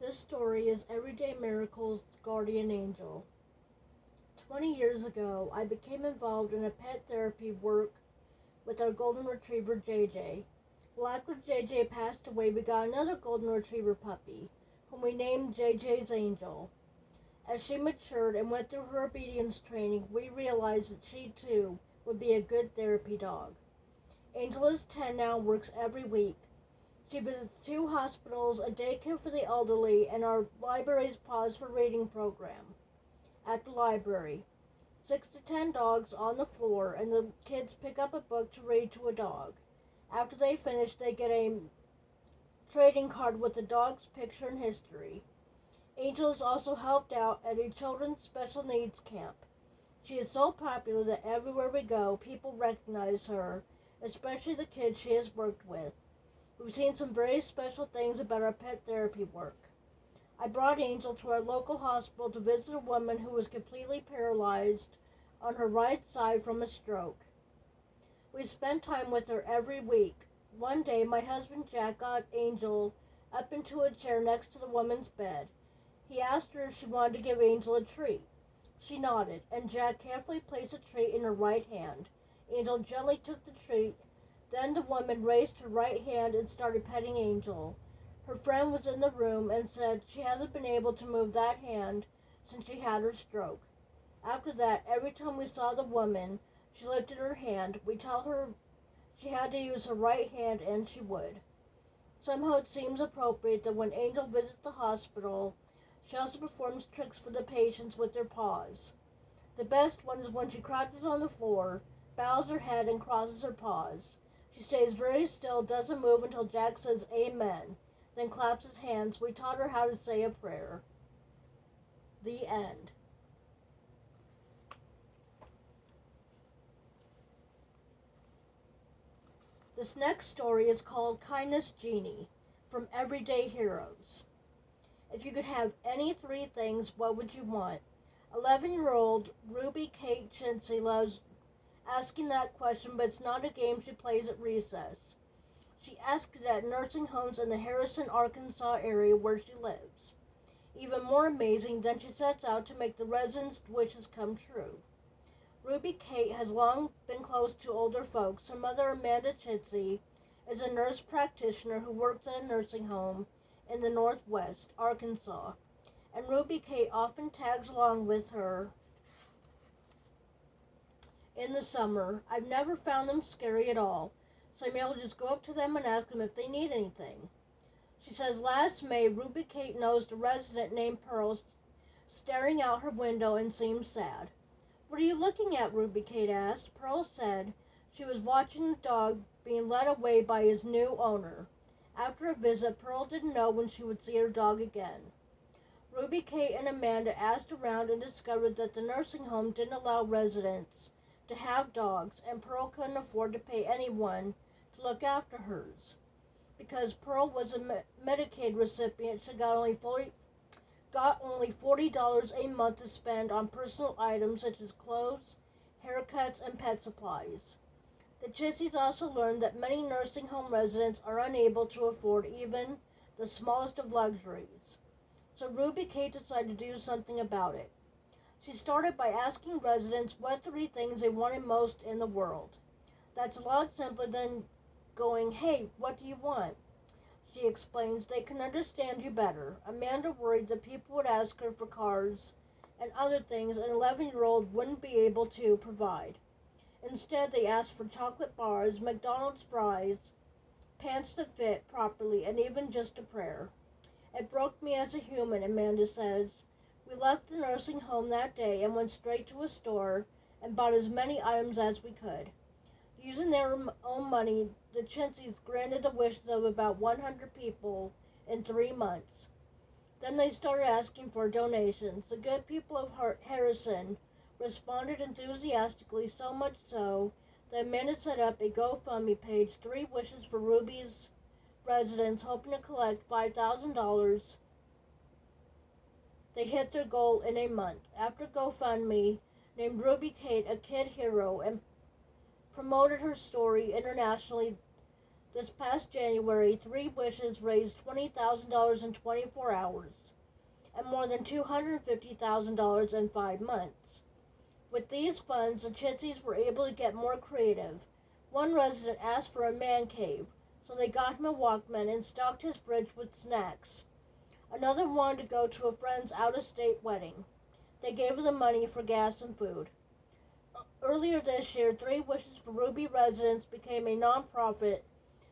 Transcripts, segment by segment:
This story is Everyday Miracles Guardian Angel. 20 years ago, I became involved in a pet therapy work with our golden retriever JJ. Well, after JJ passed away, we got another golden retriever puppy, whom we named JJ's Angel. As she matured and went through her obedience training, we realized that she too would be a good therapy dog. Angel is 10 now and works every week. She visits 2 hospitals, a daycare for the elderly, and our library's Pause for Reading program. At the library, 6 to 10 dogs on the floor, and the kids pick up a book to read to a dog. After they finish, they get a trading card with the dog's picture and history. Angel is also helped out at a children's special needs camp. She is so popular that everywhere we go, people recognize her, especially the kids she has worked with. We've seen some very special things about our pet therapy work. I brought Angel to our local hospital to visit a woman who was completely paralyzed on her right side from a stroke. We spent time with her every week. One day, my husband Jack got Angel up into a chair next to the woman's bed. He asked her if she wanted to give Angel a treat. She nodded, and Jack carefully placed a treat in her right hand. Angel gently took the treat. Then the woman raised her right hand and started petting Angel. Her friend was in the room and said she hasn't been able to move that hand since she had her stroke. After that, every time we saw the woman, she lifted her hand. We tell her she had to use her right hand, and she would. Somehow it seems appropriate that when Angel visits the hospital, she also performs tricks for the patients with their paws. The best one is when she crouches on the floor, bows her head, and crosses her paws. She stays very still, doesn't move until Jack says amen, then claps his hands. We taught her how to say a prayer. The end. This next story is called Kindness Genie, from Everyday Heroes. If you could have any 3 things, what would you want? 11-year-old Ruby Kate Chintzy loves asking that question, but it's not a game she plays at recess. She asks it at nursing homes in the Harrison, Arkansas area where she lives. Even more amazing, then she sets out to make the residents' wishes come true. Ruby Kate has long been close to older folks. Her mother, Amanda Chitsey, is a nurse practitioner who works at a nursing home in the Northwest, Arkansas, and Ruby Kate often tags along with her in the summer. I've never found them scary at all, so I'm able to just go up to them and ask them if they need anything. She says last May, Ruby Kate noticed a resident named Pearl staring out her window and seemed sad. "What are you looking at?" Ruby Kate asked. Pearl said she was watching the dog being led away by his new owner. After a visit, Pearl didn't know when she would see her dog again. Ruby Kate and Amanda asked around and discovered that the nursing home didn't allow residents to have dogs, and Pearl couldn't afford to pay anyone to look after hers. Because Pearl was a Medicaid recipient, she got only $40 a month to spend on personal items such as clothes, haircuts, and pet supplies. The Chitseys also learned that many nursing home residents are unable to afford even the smallest of luxuries. So Ruby Kate decided to do something about it. She started by asking residents what 3 things they wanted most in the world. That's a lot simpler than going, "Hey, what do you want?" She explains. They can understand you better. Amanda worried that people would ask her for cars and other things an 11-year-old wouldn't be able to provide. Instead, they asked for chocolate bars, McDonald's fries, pants to fit properly, and even just a prayer. "It broke me as a human," Amanda says. "We left the nursing home that day and went straight to a store and bought as many items as we could." Using their own money, the Chintzeys granted the wishes of about 100 people in 3 months. Then they started asking for donations. The good people of Harrison responded enthusiastically, so much so that Amanda set up a GoFundMe page, 3 wishes for Ruby's residents, hoping to collect $5,000. They hit their goal in a month. After GoFundMe named Ruby Kate a kid hero and promoted her story internationally, This past January, Three Wishes raised $20,000 in 24 hours and more than $250,000 in 5 months. With these funds, the Chitseys were able to get more creative. One resident asked for a man cave, so they got him a Walkman and stocked his fridge with snacks. Another wanted to go to a friend's out-of-state wedding. They gave her the money for gas and food. Earlier this year, Three Wishes for Ruby residents became a nonprofit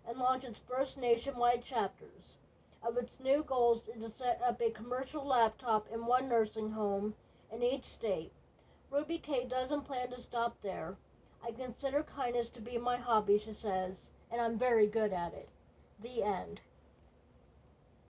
and launched its first nationwide chapters. Of its new goals is to set up a commercial laptop in one nursing home in each state. Ruby K doesn't plan to stop there. I consider kindness to be my hobby, she says, and I'm very good at it. The end.